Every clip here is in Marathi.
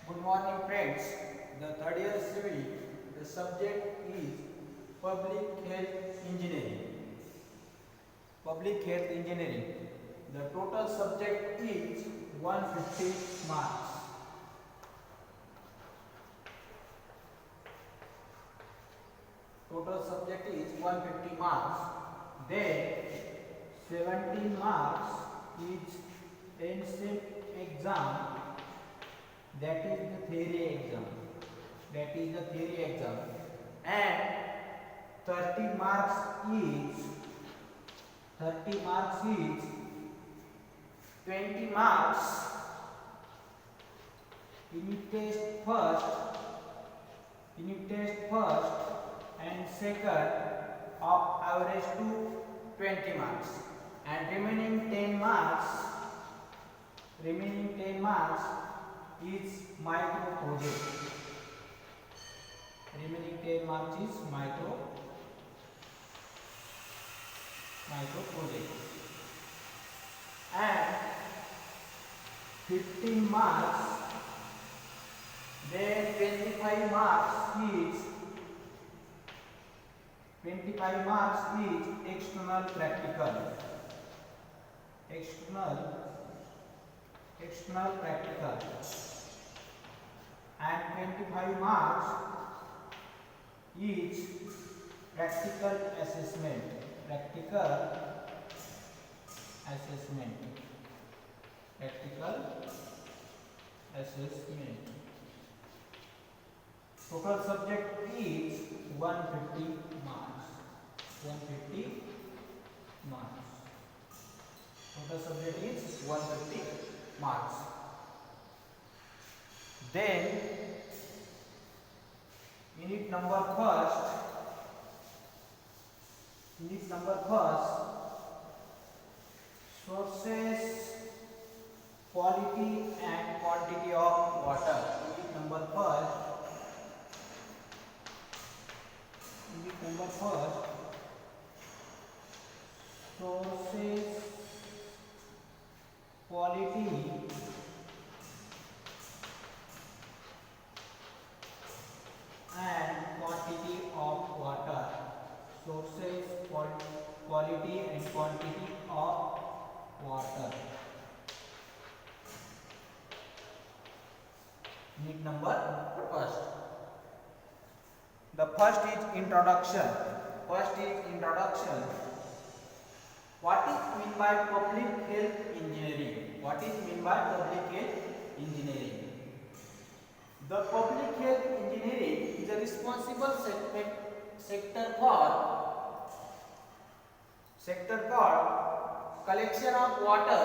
Good morning friends. The third year civil, the subject is public health engineering. Public health engineering. The total subject is 150 marks. Total subject is 150 marks. Then 17 marks is NCET exam, that is the theory exam. And 30 marks is 20 marks unit test first and second of average to 20 marks, and remaining 10 marks is micro project. And 15 marks, then 25 marks is external practical. And 25 marks is practical assessment. Total subject is 150 marks. Total subject is 150 marks. Then unit number first, sources, quality and quantity of water. Unit number first, sources, quality and quantity of water. Sources, quality and quantity of water. Unit number first. The first is introduction. What is meant by public health engineering? The public health engineering is a responsible sector for collection of water,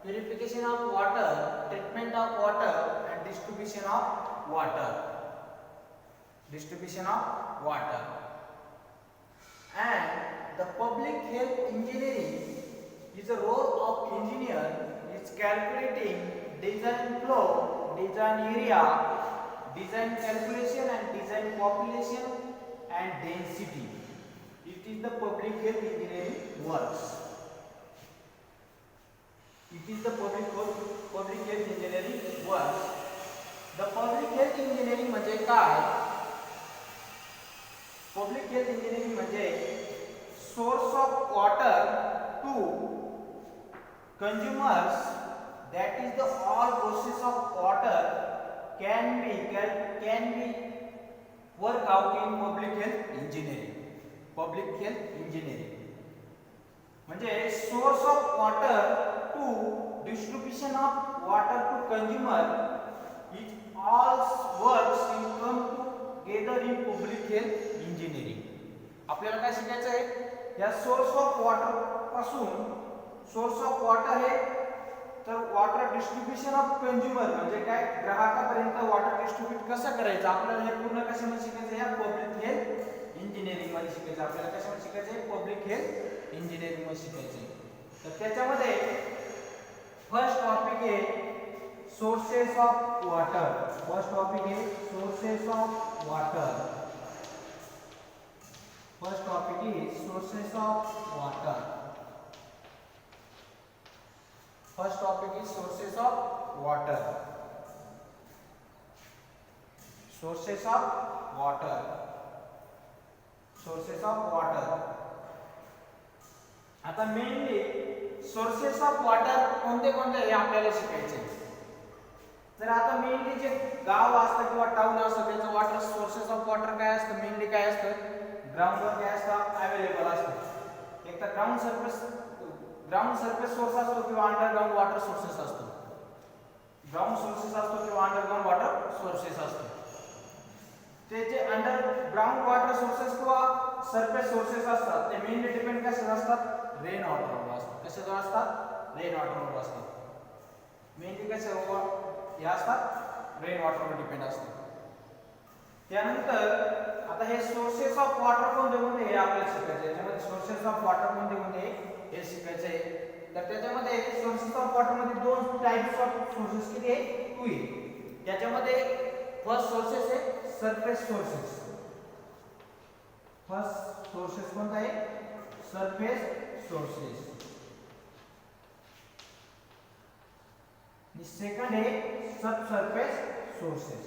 purification of water, treatment of water, and distribution of water. And the public health engineering is a role of engineer is calculating design flow, design area, design calculation and design population and density. It is the public health engineering works. The public health engineering म्हणजे काय? Public health engineering म्हणजे source of water to consumers, that is the all process of water can be work out in public health engineering. म्हणजे source of water to distribution of water to consumer is all works in come together in public health engineering. आपल्याला काय शिकायचं आहे? या सोर्स ऑफ वॉटर पासून, सोर्स ऑफ वॉटर हे तर वॉटर डिस्ट्रीब्युशन ऑफ कंझ्युमर म्हणजे काय, ग्राहकापर्यंत वॉटर डिस्ट्रीब्यूट कसं करायचं आपल्याला हे पूर्ण कशामध्ये शिकायचं आहे? या पब्लिक हेल्थ इंजिनिअरिंग मध्ये शिकायचं. आपल्याला कशामध्ये शिकायचं आहे? पब्लिक हेल्थ इंजिनिअरिंग मध्ये शिकायचं आहे. तर त्याच्यामध्ये फर्स्ट टॉपिक आहे sources of water. First topic is sources of water. sources of water, sources of water. आता मेनली सोर्सेस ऑफ वॉटर कोणते कोणते हे आपल्याला शिकायचे. तर आता मेनली जे गाव असतं किंवा टाउन असतं त्यांचं वॉटर सोर्सेस ऑफ वॉटर काय असतं, मेनली काय असतं, ग्राउंडवर काय असतं अवेलेबल असतं. एक तर ग्राउंड सरफेस सोर्स असतो किंवा अंडरग्राउंड वॉटर सोर्सेस असतो. ग्राउंड सोर्सेस असतो किंवा अंडरग्राउंड वॉटर सोर्सेस असतो. ते जे अंडरग्राउंड वॉटर सोर्सेस किंवा सरफेस सोर्सेस असतात ते मेनली डिपेंड कशावर असतात, रेन वॉटरवर असतात. कशावर असतात, रेन वॉटरवर असतात. मेनली कशावर हे असतात, रेन वॉटरवर डिपेंड असतात. त्यानंतर आता हे सोर्सेस ऑफ वॉटर कोणते कोणते हे आपल्याला शिकायचे. याच्यामध्ये सोर्सेस ऑफ वॉटर कोणते कोणते हे शिकायचे. तर त्याच्यामध्ये सोर्सेस ऑफ वॉटर मध्ये दोन टाइप्स ऑफ सोर्सेस किती आहे, 2 आहे. त्याच्यामध्ये फर्स्ट सोर्सेस आहे सरफेस सोर्सेस. फर्स्ट सोर्सेस कोणता आहे, सरफेस सोर्सेस. आणि सेकंड आहे subsurface sources.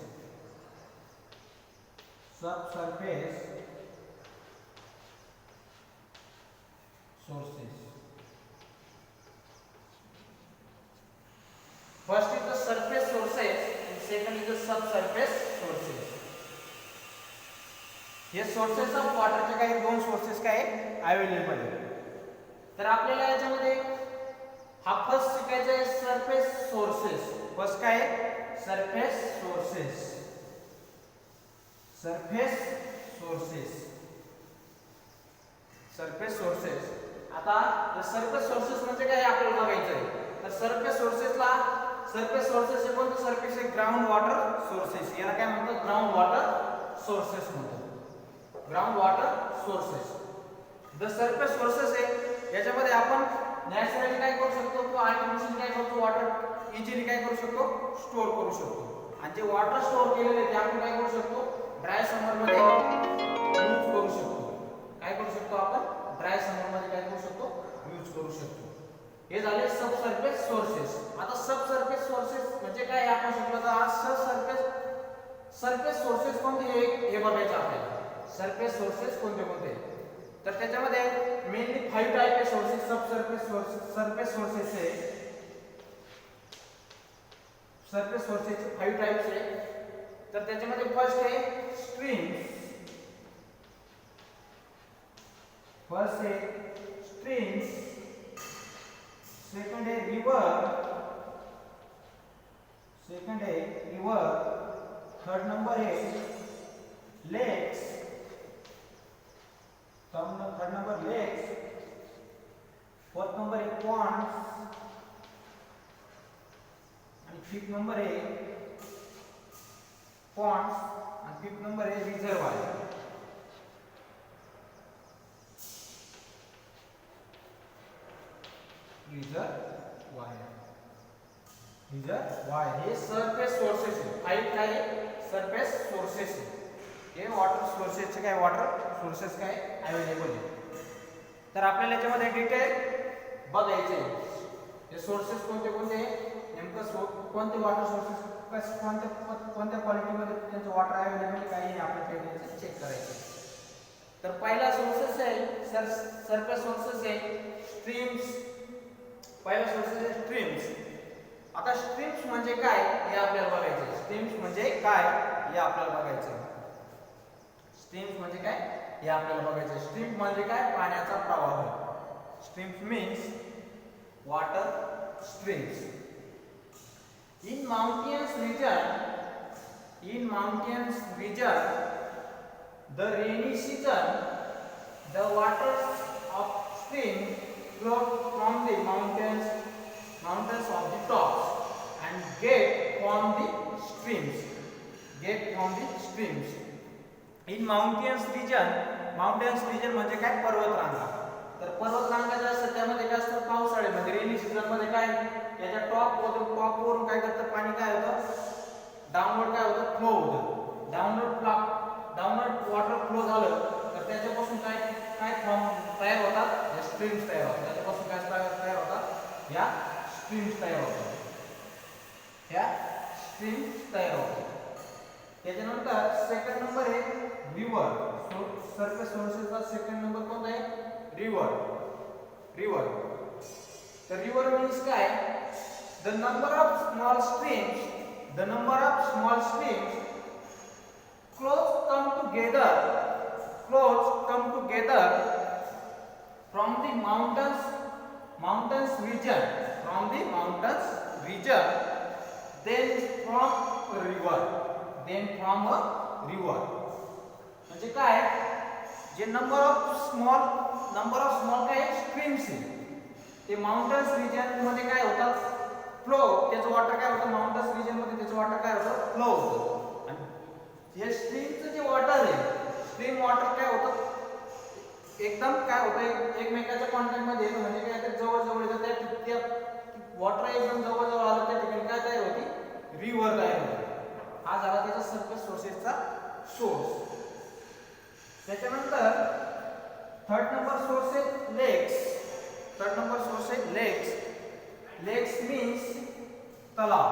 Subsurface sources. First is the surface sources and second is the subsurface sources. हे सोर्सेस ऑफ वॉटरचे काही दोन सोर्सेस काय अवेलेबल आहे. तर आपल्याला याच्यामध्ये हा फर्स्ट शिकायचा आहे सरफेस सोर्सेस. फर्स्ट काय आहे, surface sources. Surface sources, surface sources. आता सरफेस सोर्सेस म्हणजे काय आपल्याला बघायचं आहे. तर सरफेस सोर्सेसला सरफेस सोर्सेस हे कोणतं सरफेस आहे, ग्राउंड वॉटर सोर्सेस. याला काय म्हणतात, ग्राउंड वॉटर सोर्सेस म्हणतात. Ground water sources. The surface sources आहे याच्यामध्ये आपण नॅचरली काय करू शकतो किंवा आर्टिफिशियल काय करतो, वॉटर इझिली काय करू शकतो, स्टोअर करू शकतो. आणि जे वॉटर स्टोअर केलेले ते आपण काय करू शकतो, ड्राय समर मध्ये यूज करू शकतो. काय करू शकतो आपण, ड्राय समर मध्ये काय करू शकतो, यूज करू शकतो. हे झाले सबसरफेस सोर्सेस. आता सबसरफेस सोर्सेस म्हणजे काय आपण शिकलो. तर आज सरफेस सोर्सेस कोणते हे बघायचं आपल्याला. सरफेस सोर्सेस कोणते कोणते, तर त्याच्यामध्ये मेनली 5 टाइप आहे सोर्सेस. सबसरफेस सरफेस सोर्सेस आहे. सरफेस सोर्सेसचे 5 टाइप्स आहे. तर त्याच्यामध्ये फर्स्ट आहे स्ट्रीम्स. फर्स्ट है स्ट्रीम्स, सेकंड है रिवर, थर्ड नंबर है लेक्स, थर्ड नंबर लेक्स, फोर्थ नंबर है पॉन्ड्स आणि फिफ्थ नंबर है पॉन्ड्स आणि फिफ्थ नंबर है रिजर्वायर. रिजर्वायर हे सरफेस सोर्सेस आहे. 5 काय सरफेस सोर्सेस आहे. हे वॉटर सोर्सेसचे काय वॉटर सोर्सेस काय अवेलेबल आहे. तर आपल्याला याच्यामध्ये डिटेल बघायचे आहे. हे सोर्सेस कोणते कोणते नेमकं कोणते वॉटर सोर्सेस कोणत्या क्वालिटीमध्ये त्यांचं वॉटर अवेलेबल काय आहे आपल्याला चेक करायचं. तर पहिला सोर्सेस आहे सरफेस सोर्सेस आहे स्ट्रीम्स. पहिला सोर्सेस आहे स्ट्रीम्स. आता स्ट्रीम्स म्हणजे काय हे आपल्याला बघायचं आहे. स्ट्रीम्स म्हणजे काय हे आपल्याला बघायचं आहे. स्ट्रीम्स म्हणजे काय हे आपल्याला बघायचं आहे. स्ट्रीम म्हणजे काय, पाण्याचा प्रवाह. Streams means water streams. In mountainous region, the rainy season, the waters of stream flow from the mountains of the tops and get from the streams. In mountainous region म्हणजे काय, पर्वतरांगा. तर पर्वतरांगा ज्या असतात त्यामध्ये काय असतं, पावसाळ्यामध्ये रेनी सीझन मध्ये काय त्याच्या टॉपवरून काय करतं पाणी काय होतं, डाऊनवर्ड काय होतं, फ्लो होतं. डाऊनवर्ड वॉटर फ्लो झालं तर त्याच्यापासून काय फॉर्म तयार होतात, या स्ट्रीम्स तयार होतात. त्याच्यापासून काय तयार होतात, या स्ट्रीम्स तयार होतात. त्याच्यानंतर सेकंड नंबर आहे रिव्हर. सरफेस सोर्सेसचा सेकंड नंबर कोणता आहे? रिव्हर. रिव्हर. तर रिव्हर मीन्स काय? The number of small streams, the number of small streams come together from the mountains region, then from a river, म्हणजे काय? जे नंबर ऑफ स्मॉल काय स्ट्रीम्स ते माउंटन्स रिजन मध्ये काय होतात? फ्लो. त्याचं वॉटर काय होतं? माउंटन्स रिजन मध्ये त्याचं वॉटर काय होतं? फ्लो होतं. आणि हे स्ट्रीमचं जे वॉटर आहे, स्ट्रीम वॉटर काय होतं? एकदम काय होतं? एकमेकाच्या कॉन्टॅक्ट मध्ये येतं. म्हणजे काय? तर जवळ जवळ येतं. त्या वॉटर एकदम जवळ जवळ आलं त्या ठिकाणी काय तयार होती? रिव्हर तयार होते. हा झाला त्याचा सरफेस सोर्सेसचा सोर्स. त्याच्यानंतर थर्ड नंबर सोर्स आहे लेक्स. लेक्स मीन्स तलाव.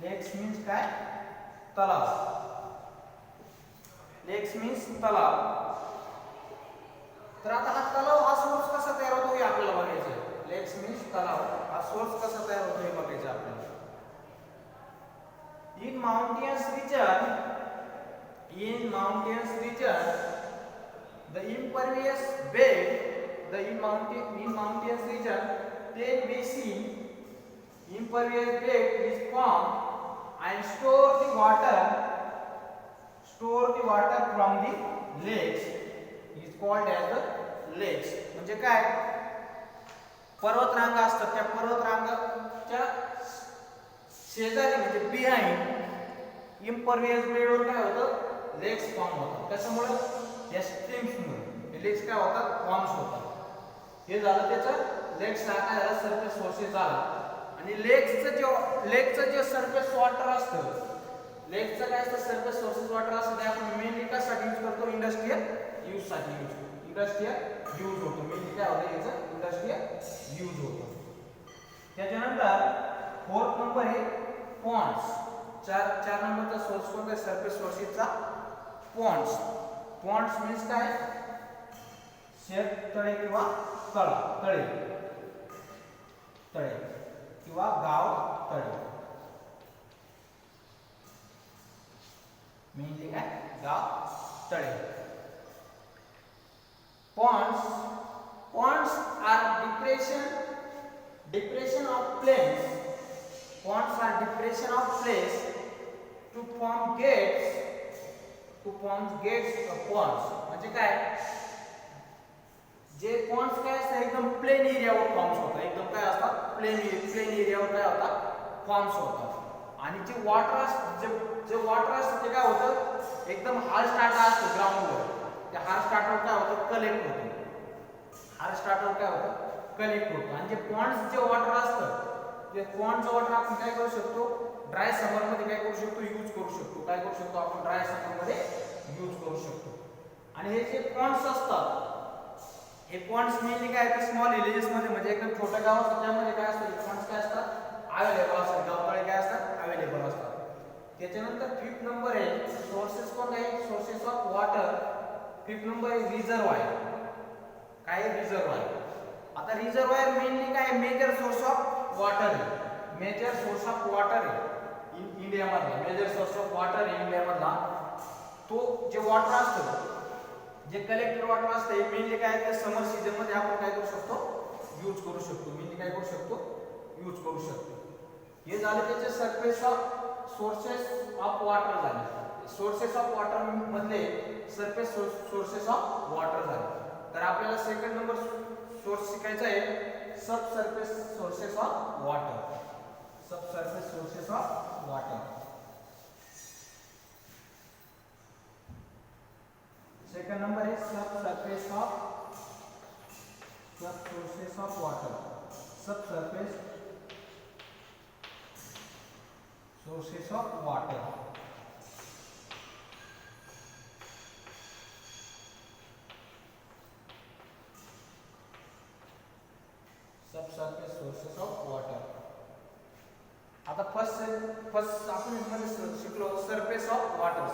लेक्स मीन्स काय? तलाव. लेक्स मीन्स तलाव. तर आता हा तलाव, हा सोर्स कसा तयार होतो हे आपल्याला बघायचं आहे. लेक्स मीन्स तलाव, हा सोर्स कसा तयार होतो हे बघायचं आपल्याला. In mountainous region, the impervious bed, in mountainous region, then basin, impervious bed is formed and store the water from the lakes is called as the lakes. म्हणजे काय? पर्वतरांगा असतात, त्या पर्वतरांगाच्या शेजारी म्हणजे बिहाइंड इम्परवियस बेडवर काय होतं? लेक्स फॉर्म होतात. कशामुळे? या स्ट्रीम्समुळे लेक्स काय होतात? फॉर्म्स होतात. हे झालं त्याचं लेक्स हा काय झाला? सरफेस सोर्सेस झाला. आणि लेकचं जे सरफेस वॉटर असतं, लेकचं काय असतं? सरफेस सोर्सेस वॉटर असतं. ते आपण मेनली कशासाठी यूज करतो? इंडस्ट्रियल यूज साठी यूज करतो. इंडस्ट्रियल यूज होतो. मेनली काय होतं याचं? इंडस्ट्रियल यूज होतो. त्याच्यानंतर फोर्थ नंबर आहे पॉन्ड्स. चार नंबरचा सोर्स कोणता आहे? सरफेस सोर्सेसचा पॉन्ड्स. पॉन्ड्स मीन्स काय? शेततळे किंवा तळे किंवा गाव तळे. मेनली काय? गाव तळे. Ponds are depression of plains. Ponds are depression of plains to form gates of ponds. म्हणजे काय? जे पॉन्ड्स काय असतात? एकदम प्लेन एरियावर फॉर्म्स होतात. एकदम काय असतात? प्लेन एरियावर काय होतात? फॉर्म्स होतात. आणि जे वॉटर असतं ते काय होतं? एकदम हार्ड स्टार्टर असतो ग्राउंडवर. त्या हार्ड स्टार्टरवर काय होतं? कलेक्ट होतं. आणि जे पॉन्ड्स जे वॉटर असतं, ते पॉन्डचं वॉटर आपण काय करू शकतो? ड्राय समर मध्ये काय करू शकतो? यूज करू शकतो. काय करू शकतो आपण? ड्राय समर मध्ये यूज करू शकतो. आणि हे जे पॉन्ड्स असतात, हे पॉन्ड्स मेनली काय असतात? स्मॉल विलेजेस मध्ये, म्हणजे एकदम छोट्या गाव असतात त्यामध्ये काय असतं? पॉन्ड्स काय असतात? अवेलेबल असतात. गावतळे काय असतात? अवेलेबल असतात. त्याच्यानंतर फिफ्थ नंबर आहे सोर्सेस कोणता आहे? Sources of water. Fifth number आहे रिझर्वायर. काय? रिझर्वायर. आता रिझर्वायर मेनली काय? मेजर सोर्स ऑफ वॉटर आहे. मेजर सोर्स ऑफ वॉटर आहे इंडिया मधला. मेजर सोर्स ऑफ वॉटर आहे इंडिया मधला. तो जे वॉटर असतं, जे कलेक्टेड वॉटर असतं, हे मेनली काय? ते समर सीजन मध्ये आपण काय करू शकतो? यूज करू शकतो. मेनली काय करू शकतो? यूज करू शकतो. हे झाले त्याचे surface of sources of water झाले. सोर्सेस ऑफ वॉटर मधले सरफेस सोर्सेस ऑफ वॉटर झाले. तर आपल्याला सेकंड नंबर सोर्स शिकायचा आहे sub surface sources of water. Sub surface sources of water. Second number है sub surface sources of water. Sub surface sources of water. Sub surface sources of water. आता फर्स्ट आपण मध्ये शिकलो सरफेस of water.